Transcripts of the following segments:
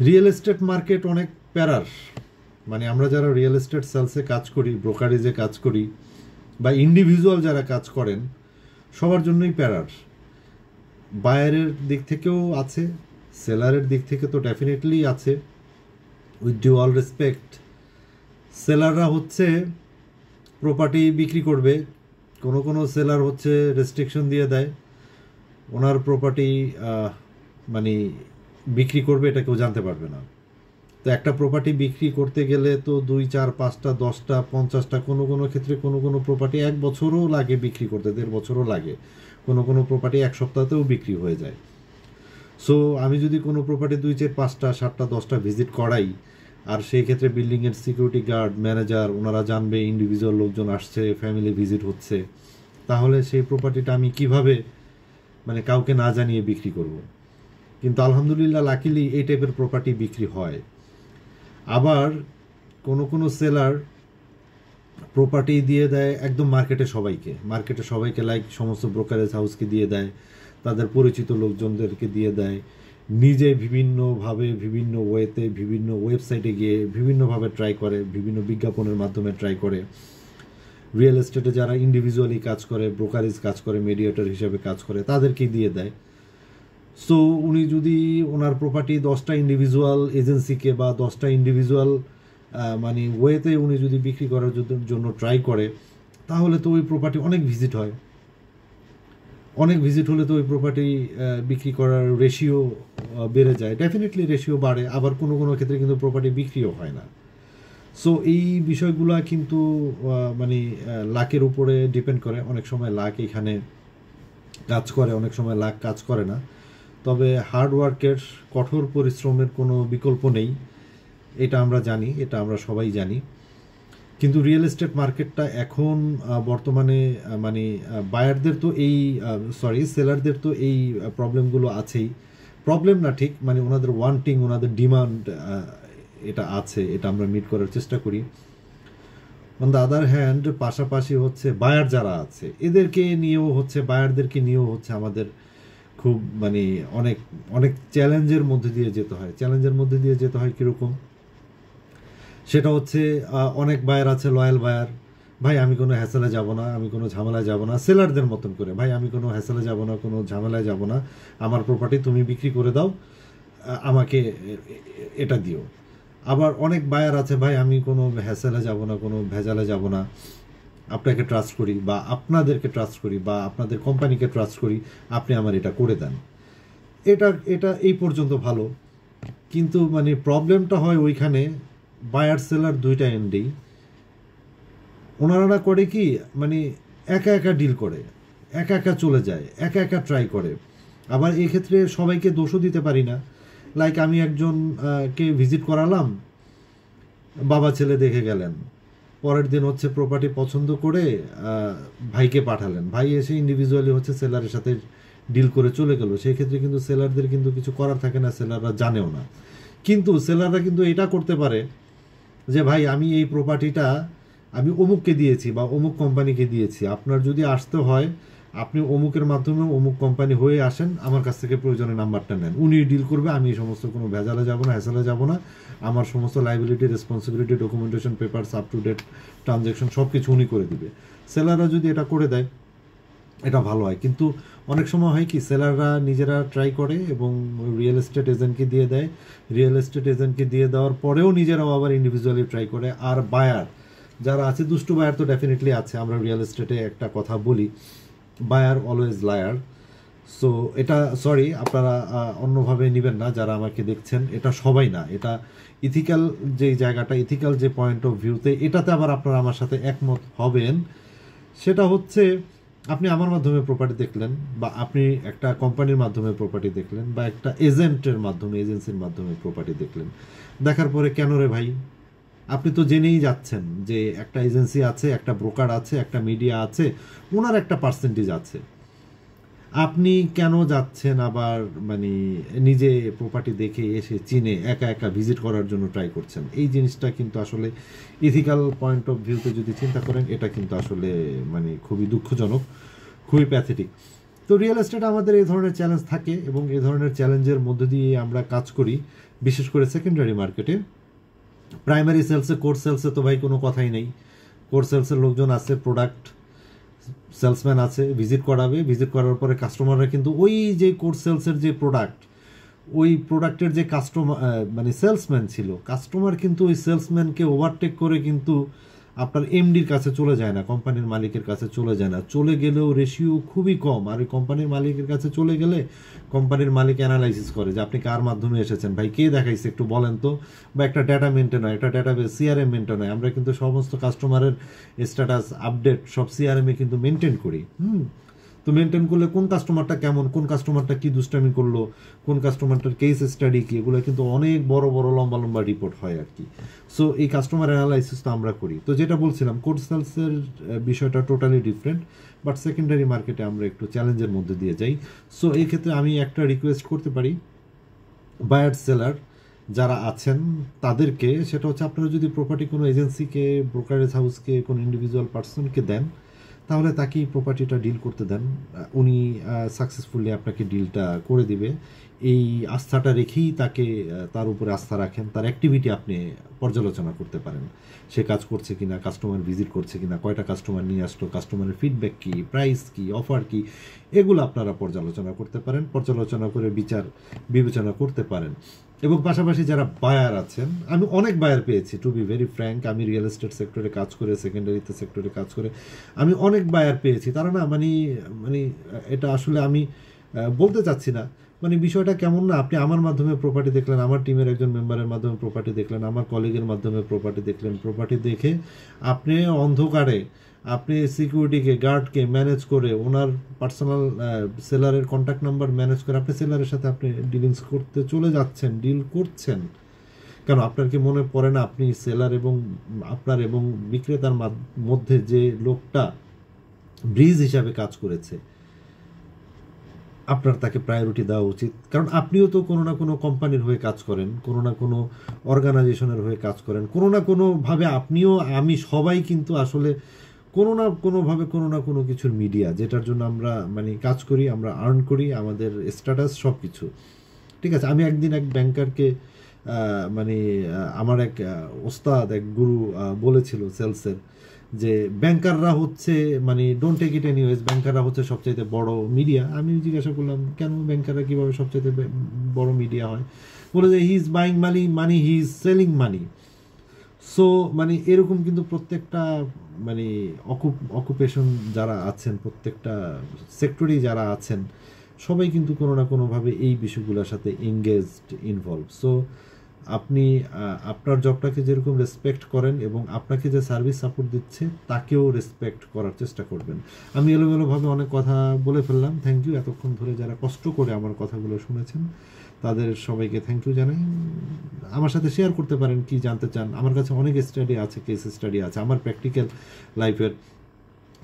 Real estate market অনেক প্যারার, মানে আমরা যারা রিয়েল এস্টেট সেলসে কাজ করি, ব্রোকারেজে কাজ করি, বা ইন্ডিভিজুয়াল যারা কাজ করেন, সবার জন্যই প্যারার। বায়ারের দিক থেকেও আছে, সেলারের দিক থেকে তো ডেফিনেটলি আছে। উইথ ডিউ অল রেসপেক্ট, সেলাররা হচ্ছে প্রপার্টি বিক্রি করবে, কোনো কোনো সেলার হচ্ছে রেস্ট্রিকশন দিয়ে দেয় ওনার প্রপার্টি মানে বিক্রি করবে, এটা কেউ জানতে পারবে না। তো একটা প্রপার্টি বিক্রি করতে গেলে তো 2, 4, 5টা, 10টা, 50টা, কোনো কোনো ক্ষেত্রে কোনো কোনো প্রপার্টি 1 বছরও লাগে বিক্রি করতে, 1.5 বছরও লাগে, কোনো কোনো প্রপার্টি 1 সপ্তাহতেও বিক্রি হয়ে যায়। সো আমি যদি কোনো প্রপার্টি 2, 4, 5টা, 7টা, 10টা ভিজিট করাই, আর সেই ক্ষেত্রে বিল্ডিংয়ের সিকিউরিটি গার্ড, ম্যানেজার ওনারা জানবে ইন্ডিভিজুয়াল লোকজন আসছে, ফ্যামিলি ভিজিট হচ্ছে, তাহলে সেই প্রপার্টিটা আমি কিভাবে মানে কাউকে না জানিয়ে বিক্রি করব? কিন্তু আলহামদুলিল্লাহ লাকিলি এই টাইপের প্রপার্টি বিক্রি হয়। আবার কোনো কোনো সেলার প্রপার্টি দিয়ে দেয় একদম মার্কেটে সবাইকে লাইক সমস্ত ব্রোকারেজ হাউসকে দিয়ে দেয়, তাদের পরিচিত লোকজনদেরকে দিয়ে দেয়, নিজে বিভিন্নভাবে, বিভিন্ন ওয়েতে, বিভিন্ন ওয়েবসাইটে গিয়ে বিভিন্নভাবে ট্রাই করে, বিভিন্ন বিজ্ঞাপনের মাধ্যমে ট্রাই করে। রিয়েল এস্টেটে যারা ইন্ডিভিজুয়ালি কাজ করে, ব্রোকারেজ কাজ করে, মিডিয়েটর হিসেবে কাজ করে, তাদেরকেই দিয়ে দেয়। সো উনি যদি ওনার প্রপার্টি 10টা ইন্ডিভিজুয়াল এজেন্সিকে বা 10টা ইন্ডিভিজুয়াল মানে ওয়েতে উনি যদি বিক্রি করার জন্য ট্রাই করে, তাহলে তো ওই প্রপার্টি অনেক ভিজিট হয়। অনেক ভিজিট হলে তো ওই প্রপার্টি বিক্রি করার রেশিও বেড়ে যায়, ডেফিনেটলি রেশিও বাড়ে। আবার কোনো কোনো ক্ষেত্রে কিন্তু প্রপার্টি বিক্রিও হয় না। সো এই বিষয়গুলো কিন্তু মানে লাকের উপরে ডিপেন্ড করে। অনেক সময় লাক এখানে কাজ করে, অনেক সময় লাক কাজ করে না। তবে হার্ড ওয়ার্কের, কঠোর পরিশ্রমের কোনো বিকল্প নেই, এটা আমরা জানি, এটা আমরা সবাই জানি। কিন্তু রিয়েল এস্টেট মার্কেটটা এখন বর্তমানে মানে বায়ারদের তো এই সেলারদের তো এই প্রবলেমগুলো আছেই। প্রবলেম না ঠিক, মানে ওনাদের ওয়ান্টিং, ওনাদের ডিমান্ড এটা আছে, এটা আমরা মিট করার চেষ্টা করি। অন দ্য আদার হ্যান্ড পাশাপাশি হচ্ছে বায়ার যারা আছে বায়ারদেরকে নিয়েও হচ্ছে আমাদের খুব মানে অনেক অনেক চ্যালেঞ্জের মধ্যে দিয়ে যেতে হয় কীরকম? সেটা হচ্ছে অনেক বায়ার আছে লয়াল বায়ার, ভাই আমি কোনো হ্যাসেলে যাব না, আমি কোনো ঝামেলায় যাব না, সেলারদের মতন করে, ভাই আমি কোনো হ্যাসেলে যাব না, কোনো ঝামেলায় যাব না, আমার প্রপার্টি তুমি বিক্রি করে দাও, আমাকে এটা দিও। আবার অনেক বায়ার আছে, ভাই আমি কোনো হ্যাসেলে যাব না, কোনো ভেজালে যাব না, আপনাকে ট্রাস্ট করি বা আপনাদেরকে ট্রাস্ট করি বা আপনাদের কোম্পানিকে ট্রাস্ট করি, আপনি আমার এটা করে দেন। এটা এটা এই পর্যন্ত ভালো। কিন্তু মানে প্রবলেমটা হয় ওইখানে, বায়ার সেলার দুইটা এন্ডেই ওনারা করে কি, মানে একা একা ডিল করে, একা একা চলে যায়, একা একা ট্রাই করে। আবার এই ক্ষেত্রে সবাইকে দোষও দিতে পারি না। লাইক আমি একজন কে ভিজিট করালাম, বাবা ছেলে দেখে গেলেন, পরের দিন হচ্ছে প্রপার্টি পছন্দ করে ভাইকে পাঠালেন, ভাই এসে ইন্ডিভিজুয়ালি হচ্ছে সেলারের সাথে ডিল করে চলে গেল। সেই ক্ষেত্রে কিন্তু সেলারদের কিন্তু কিছু করার থাকে না, সেলাররা জানেও না। কিন্তু সেলাররা কিন্তু এটা করতে পারে যে ভাই আমি এই প্রপার্টিটা আমি অমুককে দিয়েছি বা অমুক কোম্পানিকে দিয়েছি, আপনার যদি আসতে হয় আপনি অমুকের মাধ্যমে অমুক কোম্পানি হয়ে আসেন, আমার কাছ থেকে প্রয়োজনে নাম্বারটা নেন, উনি ডিল করবে, আমি এই সমস্ত কোনো ভেজালে যাব না, হ্যাসেলে যাব না, আমার সমস্ত liability, responsibility, documentation, papers, up to date transaction সব কিছু উনি করে দিবে। সেলাররা যদি এটা করে দেয় এটা ভালো হয়। কিন্তু অনেক সময় হয় কি, সেলাররা নিজেরা ট্রাই করে এবং রিয়েল এস্টেট এজেন্টকে দিয়ে দেয়, রিয়েল এস্টেট এজেন্টকে দিয়ে দেওয়ার পরেও নিজেরাও আবার ইন্ডিভিজুয়ালি ট্রাই করে। আর বায়ার যারা আছে, দুষ্টু বায়ার তো ডেফিনেটলি আছে, আমরা রিয়েল এস্টেটে একটা কথা বলি, বায়ার অলওয়েজ লায়ার। সো এটা সরি আপনারা অন্যভাবে নেবেন না যারা আমাকে দেখছেন, এটা সবাই না, এটা ইথিক্যাল যে জায়গাটা, ইথিক্যাল যে পয়েন্ট অফ ভিউতে, এটাতে আবার আপনারা আমার সাথে একমত হবেন। সেটা হচ্ছে আপনি আমার মাধ্যমে প্রপার্টি দেখলেন, বা আপনি একটা কোম্পানির মাধ্যমে প্রপার্টি দেখলেন, বা একটা এজেন্টের মাধ্যমে, এজেন্সির মাধ্যমে প্রপার্টি দেখলেন, দেখার পরে কেন রে ভাই, আপনি তো জেনেই যাচ্ছেন যে একটা এজেন্সি আছে, একটা ব্রোকার আছে, একটা মিডিয়া আছে, ওনার একটা পার্সেন্টেজ আছে, আপনি কেন যাচ্ছেন আবার মানে নিজে প্রপার্টি দেখে এসে চিনে একা একা ভিজিট করার জন্য ট্রাই করছেন? এই জিনিসটা কিন্তু আসলে ইথিক্যাল পয়েন্ট অফ ভিউতে যদি চিন্তা করেন, এটা কিন্তু আসলে মানে খুবই দুঃখজনক, খুবই প্যাথেটিক। তো তো রিয়েল এস্টেট আমাদের এই ধরনের চ্যালেঞ্জ থাকে এবং এই ধরনের চ্যালেঞ্জের মধ্যে দিয়ে আমরা কাজ করি, বিশেষ করে সেকেন্ডারি মার্কেটে। প্রাইমারি সেলসে, কোর সেলসে তো ভাই কোনো কথাই নেই। কোর সেলসের লোকজন আছে, প্রোডাক্ট সেলসম্যান আছে, ভিজিট করাবে, ভিজিট করার পরে কাস্টমাররা কিন্তু ওই যে কোর সেলসের যে প্রোডাক্ট, ওই প্রোডাক্টের যে কাস্টমার মানে সেলসম্যান ছিল, কাস্টমার কিন্তু ওই সেলসম্যানকে ওভারটেক করে কিন্তু আপনার এমডির কাছে চলে যায় না, কোম্পানির মালিকের কাছে চলে যায় না। চলে গেলেও রেশিও খুবই কম। আর ওই কোম্পানির মালিকের কাছে চলে গেলে কোম্পানির মালিক অ্যানালাইসিস করে যে আপনি কার মাধ্যমে এসেছেন, ভাই কে দেখাইছে একটু বলেন তো, বা একটা ডেটা মেনটেন হয়, একটা ডেটাবেস সিআরএম মেনটেন হয়। আমরা কিন্তু সমস্ত কাস্টমারের স্ট্যাটাস আপডেট সব সিআরএমে কিন্তু মেনটেন করি। তো মেনটেন করলে কোন কাস্টমারটা কেমন, কোন কাস্টমারটা কি দুষ্টামি করলো, কোন কাস্টমারটার কেস স্টাডি কি, এগুলো কিন্তু অনেক বড় বড় লম্বা লম্বা রিপোর্ট হয় আর কি। সো এই কাস্টমার অ্যানালাইসিস তো আমরা করি। তো যেটা বলছিলাম, কোর সেলসের বিষয়টা টোটালি ডিফারেন্ট, বাট সেকেন্ডারি মার্কেটে আমরা একটু চ্যালেঞ্জের মধ্যে দিয়ে যাই। সো এই ক্ষেত্রে আমি একটা রিকোয়েস্ট করতে পারি বায়ার সেলার যারা আছেন তাদেরকে, সেটা হচ্ছে আপনারা যদি প্রপার্টি কোনো এজেন্সিকে, ব্রোকারেজ হাউসকে, কোনো ইন্ডিভিজুয়াল পার্সনকে দেন, তাহলে তাকে প্রপার্টিটা ডিল করতে দেন। উনি সাকসেসফুলি আপনাকে ডিলটা করে দিবে। এই আস্থাটা রেখেই তাকে, তার উপরে আস্থা রাখেন। তার অ্যাক্টিভিটি আপনি পর্যালোচনা করতে পারেন, সে কাজ করছে কিনা, কাস্টমার ভিজিট করছে কিনা, কয়টা কাস্টমার নিয়ে আসলো, কাস্টমারের ফিডব্যাক কী, প্রাইস কী, অফার কী, এগুলো আপনারা পর্যালোচনা করতে পারেন। পর্যালোচনা করে বিচার বিবেচনা করতে পারেন। এবং পাশাপাশি যারা বায়ার আছেন, আমি অনেক বায়ার পেয়েছি, টু বি ভেরি ফ্র্যাঙ্ক। আমি রিয়েল এস্টেট সেক্টরে কাজ করে, সেকেন্ডারিতে সেক্টরে কাজ করে আমি অনেক বায়ার পেয়েছি। তারা না মানে মানে এটা আসলে আমি বলতে চাচ্ছি না, মানে বিষয়টা কেমন না, আপনি আমার মাধ্যমে প্রপার্টি দেখলেন, আমার টিমের একজন মেম্বারের মাধ্যমে প্রপার্টি দেখলেন, আমার কলিগের মাধ্যমে প্রপার্টি দেখলেন, প্রপার্টি দেখে আপনি অন্ধকারে আপনি সিকিউরিটিকে, গার্ডকে ম্যানেজ করে, ওনার পার্সোনাল সেলারের কন্ট্যাক্ট নাম্বার ম্যানেজ করে আপনি সেলারের সাথে আপনি ডিলিংস করতে চলে যাচ্ছেন, ডিল করছেন। কেন আপনার কি মনে পড়ে না আপনি সেলার এবং আপনার এবং বিক্রেতার মধ্যে যে লোকটা ব্রিজ হিসাবে কাজ করেছে, আপনার তাকে প্রায়োরিটি দেওয়া উচিত। কারণ আপনিও তো কোনো না কোনো কোম্পানির হয়ে কাজ করেন, কোনো না কোনো অর্গানাইজেশনের হয়ে কাজ করেন, কোনো না কোনোভাবে আপনিও, আমি সবাই কিন্তু আসলে কোনো না কোনোভাবে কোনো না কোনো কিছুর মিডিয়া, যেটার জন্য আমরা মানে কাজ করি, আমরা আর্ন করি, আমাদের স্ট্যাটাস সব কিছু। ঠিক আছে, আমি একদিন এক ব্যাংকারকে মানে আমার এক ওস্তাদ, এক গুরু বলেছিল সেলসের, যে ব্যাংকাররা হচ্ছে মানে ডোন্ট টেক ইট এনিওয়েজ, ব্যাংকাররা হচ্ছে সবচাইতে বড় মিডিয়া। আমি জিজ্ঞাসা করলাম কেন ব্যাংকাররা কীভাবে সবচাইতে বড় মিডিয়া হয়? বলে যে he is buying money, he is selling money. So মানে এরকম কিন্তু প্রত্যেকটা মানে অকুপেশন যারা আছেন, প্রত্যেকটা সেক্টরেই যারা আছেন, সবাই কিন্তু কোনো না কোনোভাবে এই বিষয়গুলোর সাথে এঙ্গেজড, ইনভলভ। সো আপনি আপনার জবটাকে যেরকম রেসপেক্ট করেন এবং আপনাকে যে সার্ভিস সাপোর্ট দিচ্ছে তাকেও রেসপেক্ট করার চেষ্টা করবেন। আমি এলোমেলোভাবে অনেক কথা বলে ফেললাম। থ্যাংক ইউ এতক্ষণ ধরে যারা কষ্ট করে আমার কথাগুলো শুনেছেন, তাদের সবাইকে থ্যাংক ইউ জানাই। আমার সাথে শেয়ার করতে পারেন কি জানতে চান। আমার কাছে অনেক স্টাডি আছে, কেস স্টাডি আছে, আমার প্র্যাকটিক্যাল লাইফের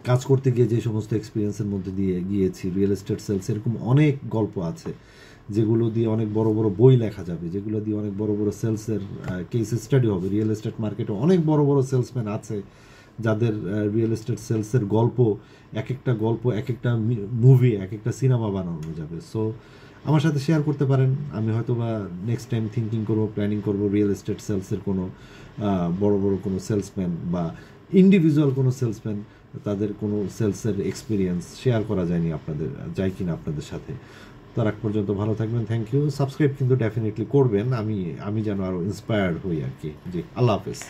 কাজ করতে গিয়ে যে সমস্ত এক্সপিরিয়েন্সের মধ্যে দিয়ে গিয়েছি, রিয়েল এস্টেট সেলস, এরকম অনেক গল্প আছে যেগুলো দিয়ে অনেক বড় বড় বই লেখা যাবে, যেগুলো দিয়ে অনেক বড় বড় সেলসের কেস স্টাডি হবে। রিয়েল এস্টেট মার্কেটে অনেক বড় বড় সেলসম্যান আছে যাদের রিয়েল এস্টেট সেলসের গল্প, এক একটা গল্প, এক একটা মুভি, এক একটা সিনেমা বানানো যাবে। সো আমার সাথে শেয়ার করতে পারেন। আমি হয়তো বা নেক্সট টাইম থিঙ্কিং করবো, প্ল্যানিং করবো রিয়েল এস্টেট সেলসের কোনো বড় বড় কোনো সেলসম্যান বা ইন্ডিভিজুয়াল কোনো সেলসম্যান, তাদের কোনো সেলসের এক্সপিরিয়েন্স শেয়ার করা যায়নি আপনাদের, যায় কিনা আপনাদের সাথে। তার আগ পর্যন্ত ভালো থাকবেন। Thank you. সাবস্ক্রাইব কিন্তু ডেফিনেটলি করবেন, আমি যেন আরও ইন্সপায়ার্ড হই আর কি। জি, আল্লাহ হাফেজ।